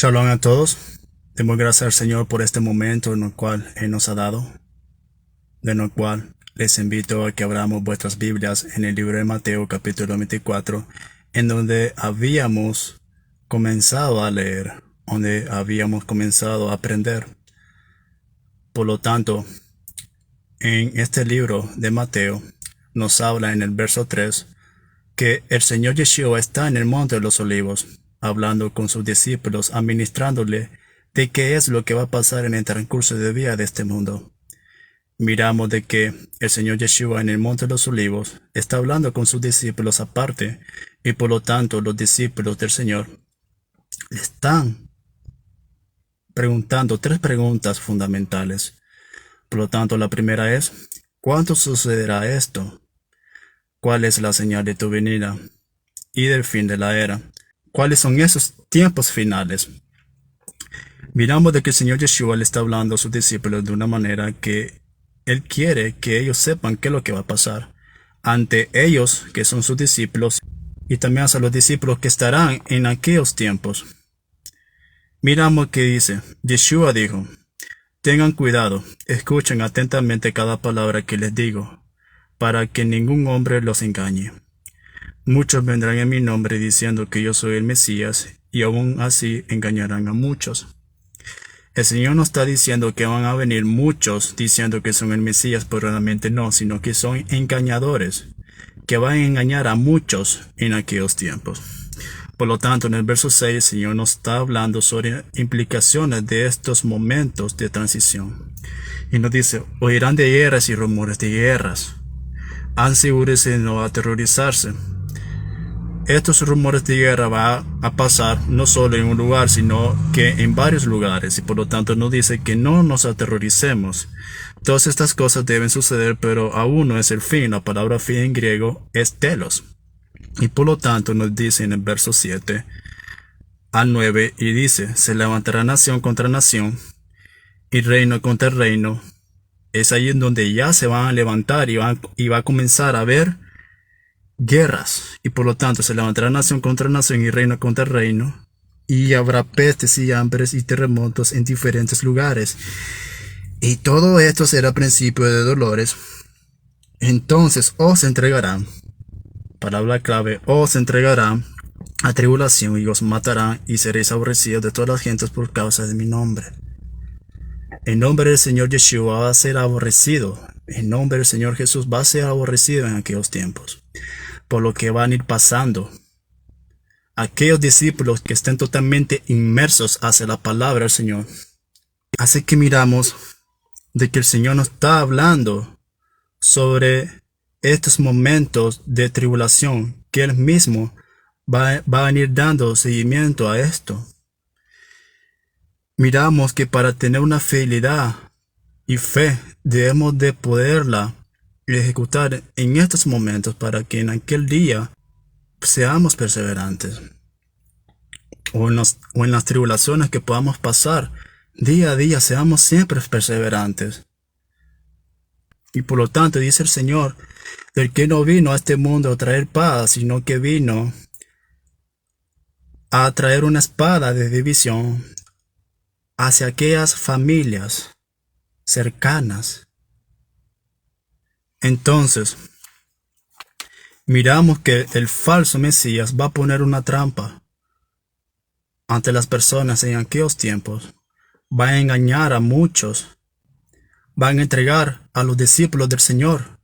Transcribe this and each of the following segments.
Shalom a todos. Demos gracias al Señor por este momento en el cual Él nos ha dado, de lo cual les invito a que abramos vuestras Biblias en el libro de Mateo capítulo 24, en donde habíamos comenzado a leer, donde habíamos comenzado a aprender. Por lo tanto, en este libro de Mateo nos habla en el verso 3 que el Señor Yeshua está en el monte de los olivos, hablando con sus discípulos, administrándole de qué es lo que va a pasar en el transcurso de vida de este mundo. Miramos de que el Señor Yeshua en el monte de los olivos está hablando con sus discípulos aparte, y por lo tanto los discípulos del Señor le están preguntando tres preguntas fundamentales. Por lo tanto, la primera es: ¿cuándo sucederá esto? ¿Cuál es la señal de tu venida y del fin de la era? ¿Cuáles son esos tiempos finales? Miramos de que el Señor Yeshua le está hablando a sus discípulos de una manera que Él quiere que ellos sepan qué es lo que va a pasar ante ellos, que son sus discípulos, y también hacia los discípulos que estarán en aquellos tiempos. Miramos que dice: Yeshua dijo: tengan cuidado, escuchen atentamente cada palabra que les digo, para que ningún hombre los engañe. Muchos vendrán en mi nombre diciendo que yo soy el Mesías, y aún así engañarán a muchos. El Señor no está diciendo que van a venir muchos diciendo que son el Mesías, pero realmente no, sino que son engañadores, que van a engañar a muchos en aquellos tiempos. Por lo tanto, en el verso 6, el Señor nos está hablando sobre implicaciones de estos momentos de transición. Y nos dice: oirán de guerras y rumores de guerras. Asegúrense de no aterrorizarse. Estos rumores de guerra van a pasar no solo en un lugar, sino que en varios lugares, y por lo tanto nos dice que no nos aterroricemos. Todas estas cosas deben suceder, pero aún no es el fin. La palabra fin en griego es telos. Y por lo tanto nos dice en el verso 7 al 9, y dice: se levantará nación contra nación y reino contra reino. Es ahí en donde ya se van a levantar y va a comenzar a haber guerras, y por lo tanto se levantará nación contra nación y reino contra reino, y habrá pestes y hambres y terremotos en diferentes lugares, y todo esto será principio de dolores. Entonces os entregarán, palabra clave, os entregarán a tribulación y os matarán, y seréis aborrecidos de todas las gentes por causa de mi nombre. El nombre del Señor Yeshua va a ser aborrecido. El nombre del Señor Jesús va a ser aborrecido en aquellos tiempos, por lo que van a ir pasando. Aquellos discípulos que estén totalmente inmersos hacia la palabra del Señor. Así que miramos de que el Señor nos está hablando sobre estos momentos de tribulación, que Él mismo va a venir dando seguimiento a esto. Miramos que para tener una fidelidad y fe debemos de poderla ejecutar en estos momentos, para que en aquel día seamos perseverantes, o en las tribulaciones que podamos pasar día a día, seamos siempre perseverantes. Y por lo tanto dice el Señor, del que no vino a este mundo a traer paz, sino que vino a traer una espada de división hacia aquellas familias cercanas. Entonces, miramos que el falso Mesías va a poner una trampa ante las personas en aquellos tiempos. Va a engañar a muchos. Van a entregar a los discípulos del Señor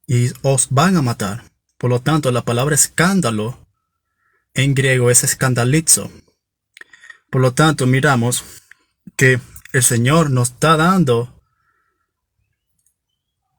y os van a matar. Por lo tanto, la palabra escándalo en griego es escandalizo. Por lo tanto, miramos que el Señor nos está dando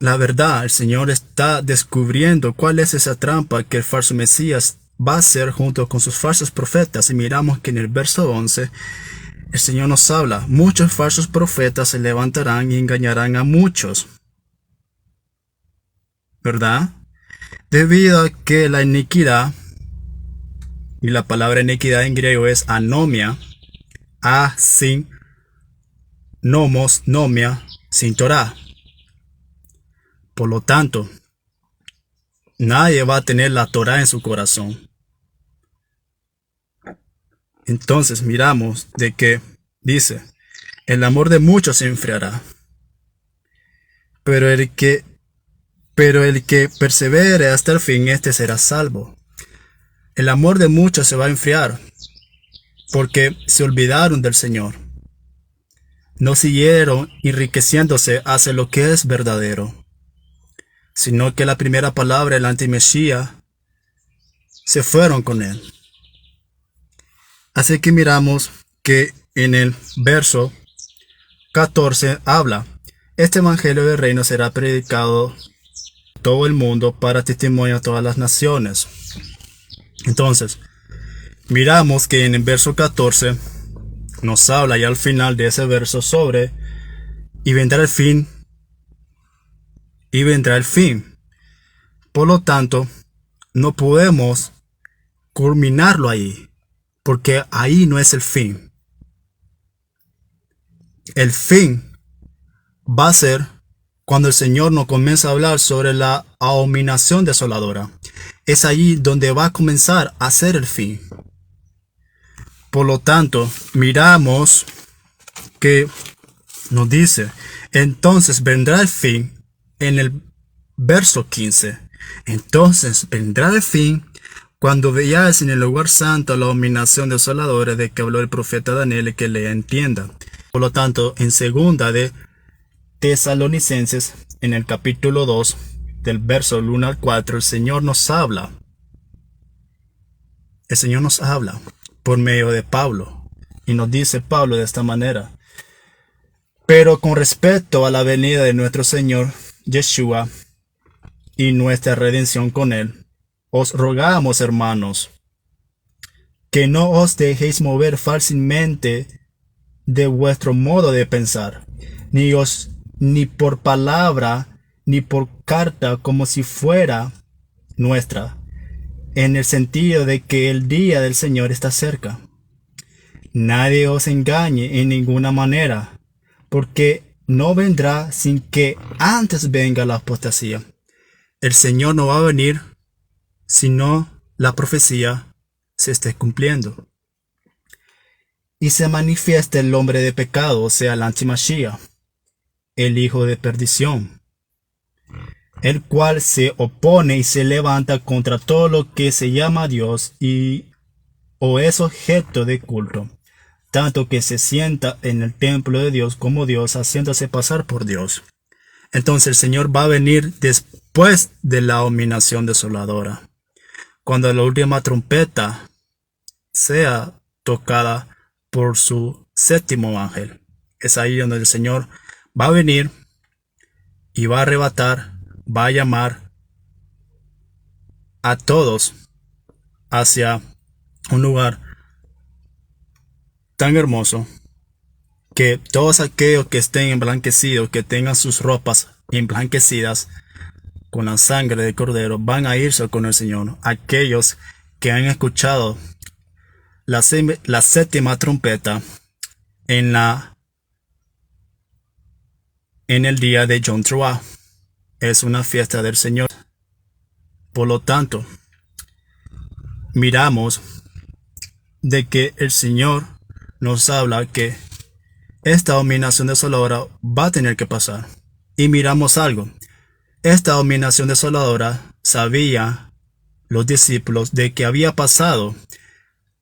la verdad. El Señor está descubriendo cuál es esa trampa que el falso Mesías va a hacer junto con sus falsos profetas. Y miramos que en el verso 11 el Señor nos habla: muchos falsos profetas se levantarán y engañarán a muchos. ¿Verdad? Debido a que la iniquidad, y la palabra iniquidad en griego es anomia, sin nomos, nomia, sin Torah. Por lo tanto, nadie va a tener la Torah en su corazón. Entonces miramos de que dice, el amor de muchos se enfriará, pero el que persevere hasta el fin, este será salvo. El amor de muchos se va a enfriar porque se olvidaron del Señor. No siguieron enriqueciéndose hacia lo que es verdadero, sino que la primera palabra, el antimesías, se fueron con él. Así que miramos que en el verso 14 habla, este evangelio del reino será predicado en todo el mundo para testimonio a todas las naciones. Entonces, miramos que en el verso 14 nos habla ya al final de ese verso sobre y vendrá el fin. Y vendrá el fin. Por lo tanto, no podemos culminarlo ahí, porque ahí no es el fin. El fin va a ser cuando el Señor nos comienza a hablar sobre la abominación desoladora. Es allí donde va a comenzar a ser el fin. Por lo tanto, miramos que nos dice, entonces vendrá el fin en el verso 15. Entonces vendrá el fin cuando veáis en el lugar santo la abominación desoladora de que habló el profeta Daniel y que le entienda. Por lo tanto, en segunda de Tesalonicenses, en el capítulo 2, del verso 1 al 4, el Señor nos habla. El Señor nos habla por medio de Pablo. Y nos dice Pablo de esta manera. Pero con respecto a la venida de nuestro Señor Yeshua y nuestra redención con él, os rogamos, hermanos, que no os dejéis mover fácilmente de vuestro modo de pensar, ni por palabra, ni por carta como si fuera nuestra, en el sentido de que el día del Señor está cerca. Nadie os engañe en ninguna manera, porque no vendrá sin que antes venga la apostasía. El Señor no va a venir sino la profecía se esté cumpliendo. Y se manifiesta el hombre de pecado, o sea, el antimashia, el hijo de perdición, el cual se opone y se levanta contra todo lo que se llama Dios o es objeto de culto, tanto que se sienta en el templo de Dios como Dios, haciéndose pasar por Dios. Entonces el Señor va a venir después de la abominación desoladora, cuando la última trompeta sea tocada por su séptimo ángel. Es ahí donde el Señor va a venir y va a arrebatar, va a llamar a todos hacia un lugar tan hermoso que todos aquellos que estén emblanquecidos, que tengan sus ropas emblanquecidas con la sangre de cordero, van a irse con el Señor. Aquellos que han escuchado la séptima trompeta en el día de Yom Teruah. Es una fiesta del Señor. Por lo tanto, miramos de que el Señor nos habla que esta abominación desoladora va a tener que pasar. Y miramos algo. Esta abominación desoladora sabía los discípulos de que había pasado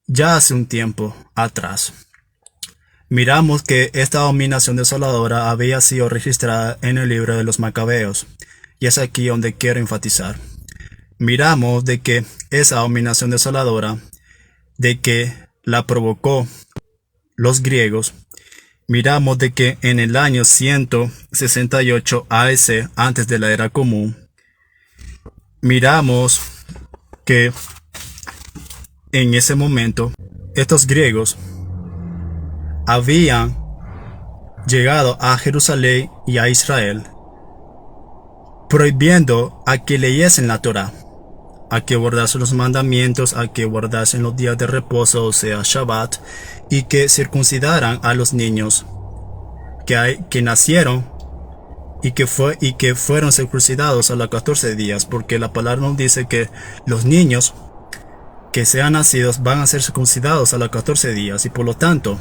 ya hace un tiempo atrás. Miramos que esta abominación desoladora había sido registrada en el libro de los Macabeos. Y es aquí donde quiero enfatizar. Miramos de que esa abominación desoladora, de que la provocó los griegos, miramos de que en el año 168 AS, antes de la era común, miramos que en ese momento estos griegos habían llegado a Jerusalén y a Israel, prohibiendo a que leyesen la Torá, a que guardasen los mandamientos, a que guardasen los días de reposo, o sea, Shabbat, y que circuncidaran a los niños que nacieron y que fueron circuncidados a los 14 días, porque la palabra nos dice que los niños que sean nacidos van a ser circuncidados a los 14 días, y por lo tanto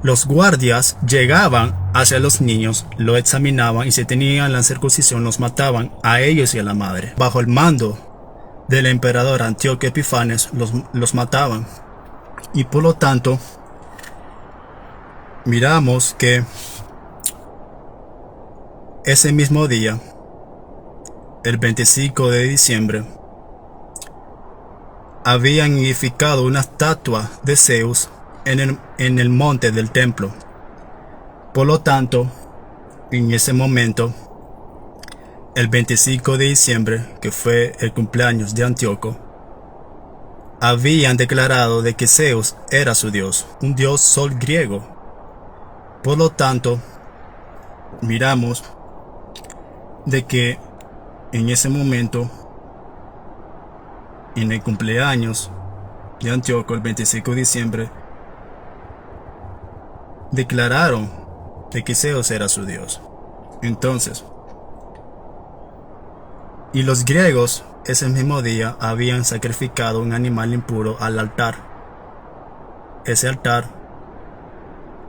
los guardias llegaban hacia los niños, lo examinaban, y si tenían la circuncisión los mataban a ellos y a la madre. Bajo el mando del emperador Antíoco Epifanes los mataban. Y por lo tanto miramos que ese mismo día, el 25 de diciembre, habían edificado una estatua de Zeus en el monte del templo. Por lo tanto, en ese momento, el 25 de diciembre, que fue el cumpleaños de Antíoco, habían declarado de que Zeus era su dios, un dios sol griego. Por lo tanto, miramos de que en ese momento, en el cumpleaños de Antíoco, el 25 de diciembre, declararon de que Zeus era su dios. Entonces, y los griegos ese mismo día habían sacrificado un animal impuro al altar. Ese altar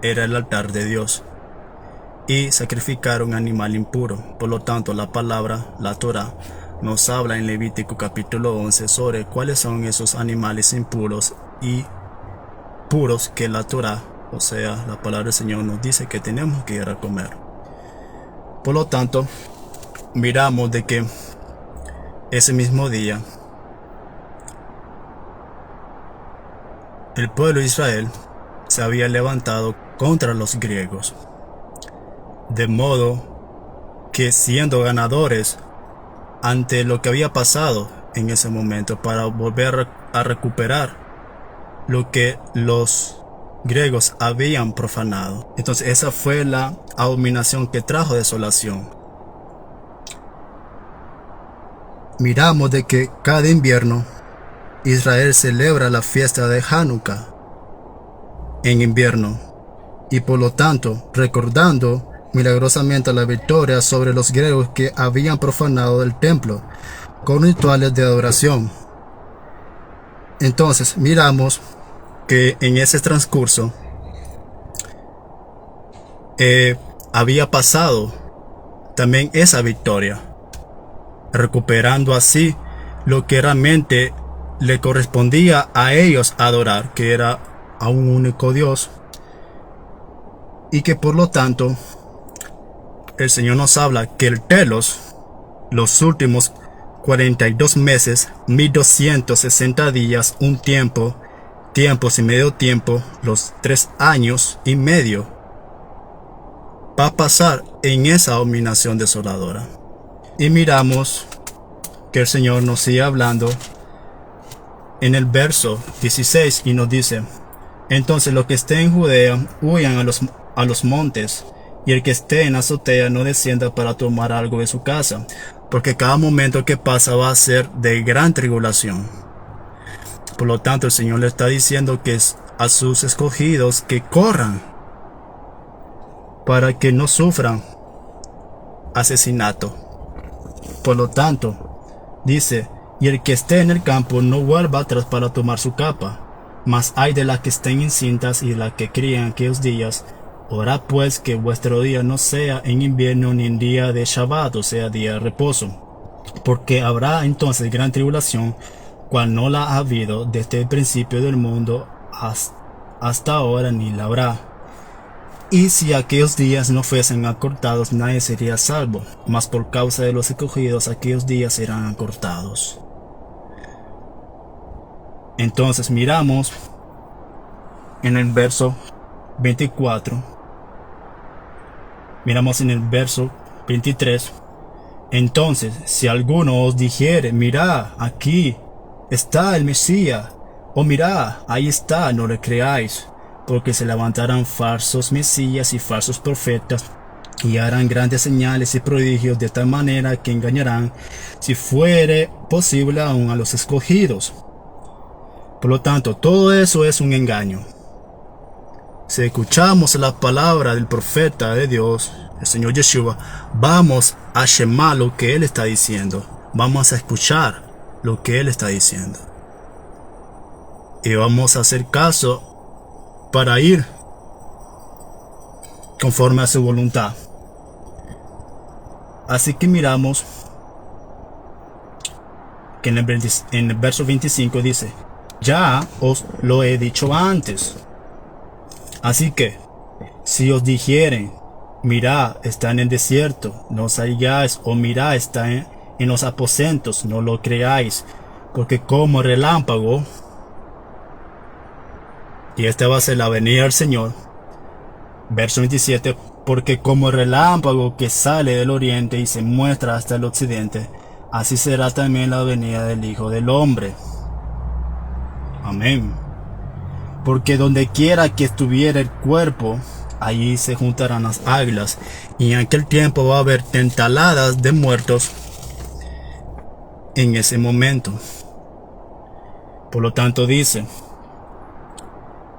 era el altar de Dios, y sacrificaron un animal impuro. Por lo tanto, la palabra, la Torá, nos habla en Levítico capítulo 11 sobre cuáles son esos animales impuros y puros que la Torá, o sea, la palabra del Señor, nos dice que tenemos que ir a comer. Por lo tanto, miramos de que ese mismo día el pueblo de Israel se había levantado contra los griegos, de modo que, siendo ganadores ante lo que había pasado en ese momento, para volver a recuperar lo que los griegos habían profanado. Entonces esa fue la abominación que trajo desolación. Miramos de que cada invierno Israel celebra la fiesta de Hanukkah en invierno, y por lo tanto recordando milagrosamente la victoria sobre los griegos que habían profanado el templo con rituales de adoración. Entonces miramos que en ese transcurso había pasado también esa victoria, recuperando así lo que realmente le correspondía a ellos adorar, que era a un único Dios, y que por lo tanto el Señor nos habla que el telos, los últimos 42 meses, 1260 días, un tiempo, tiempos y medio tiempo, los 3 años y medio, va a pasar en esa abominación desoladora. Y miramos que el Señor nos sigue hablando en el verso 16 y nos dice: entonces los que estén en Judea huyan a los montes, y el que esté en azotea no descienda para tomar algo de su casa, porque cada momento que pasa va a ser de gran tribulación. Por lo tanto, el Señor le está diciendo que a sus escogidos que corran para que no sufran asesinato. Por lo tanto, dice: y el que esté en el campo no vuelva atrás para tomar su capa. Mas hay de las que estén encintas y de las que crían aquellos días. Orad pues que vuestro día no sea en invierno ni en día de Shabbat, o sea, día de reposo. Porque habrá entonces gran tribulación, cual no la ha habido desde el principio del mundo hasta ahora, ni la habrá. Y si aquellos días no fuesen acortados, nadie sería salvo, mas por causa de los escogidos aquellos días serán acortados. Entonces miramos en el verso 24, miramos en el verso 23. Entonces, si alguno os dijere: mirad, aquí está el Mesías, o mirad, ahí está, no le creáis, porque se levantarán falsos mesías y falsos profetas, y harán grandes señales y prodigios, de tal manera que engañarán, si fuere posible, aún a los escogidos. Por lo tanto, todo eso es un engaño. Si escuchamos la palabra del profeta de Dios, el Señor Yeshua, vamos a shemar lo que Él está diciendo. Vamos a escuchar lo que Él está diciendo. y vamos a hacer caso para ir conforme a su voluntad. Así que miramos que en el verso 25 dice: ya os lo he dicho antes. Así que, si os dijeren, mirad, está en el desierto, no salgáis, o mirad, está en los aposentos, no lo creáis, porque como relámpago, y esta va a ser la venida del Señor. Verso 27, porque como relámpago que sale del oriente y se muestra hasta el occidente, así será también la venida del Hijo del Hombre. Amén. Porque donde quiera que estuviera el cuerpo, allí se juntarán las águilas, y en aquel tiempo va a haber tentaladas de muertos en ese momento. Por lo tanto dice: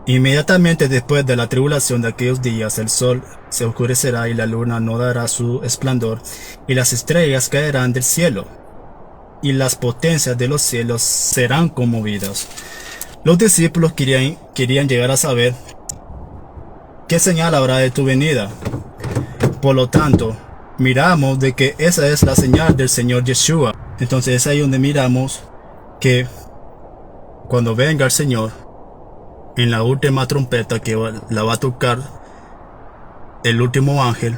inmediatamente después de la tribulación de aquellos días, el sol se oscurecerá y la luna no dará su esplendor, y las estrellas caerán del cielo, y las potencias de los cielos serán conmovidas. Los discípulos querían llegar a saber qué señal habrá de tu venida. Por lo tanto, miramos de que esa es la señal del Señor Yeshua. Entonces es ahí donde miramos que cuando venga el Señor, en la última trompeta que la va a tocar el último ángel,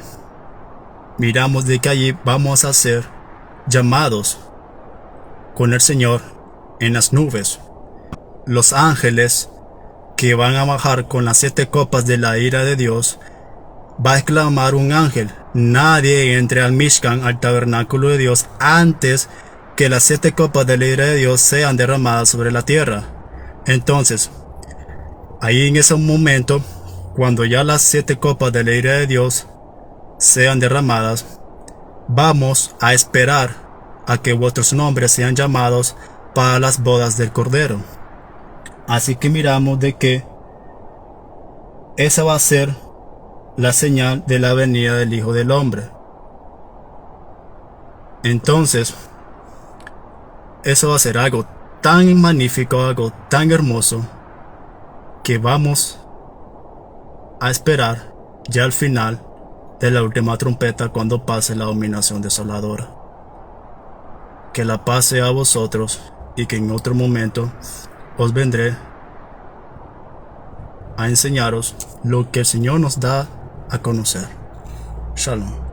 miramos de que allí vamos a ser llamados con el Señor en las nubes. Los ángeles que van a bajar con las 7 copas de la ira de Dios, va a exclamar un ángel: nadie entre al Mishkan, al tabernáculo de Dios, antes que las 7 copas de la ira de Dios sean derramadas sobre la tierra. Entonces, ahí en ese momento, cuando ya las 7 copas de la ira de Dios sean derramadas, vamos a esperar a que vuestros nombres sean llamados para las bodas del Cordero. Así que miramos de que esa va a ser la señal de la venida del Hijo del Hombre. Entonces, eso va a ser algo tan magnífico, algo tan hermoso, que vamos a esperar ya al final de la última trompeta, cuando pase la dominación desoladora. Que la paz sea a vosotros, y que en otro momento os vendré a enseñaros lo que el Señor nos da a conocer. Shalom.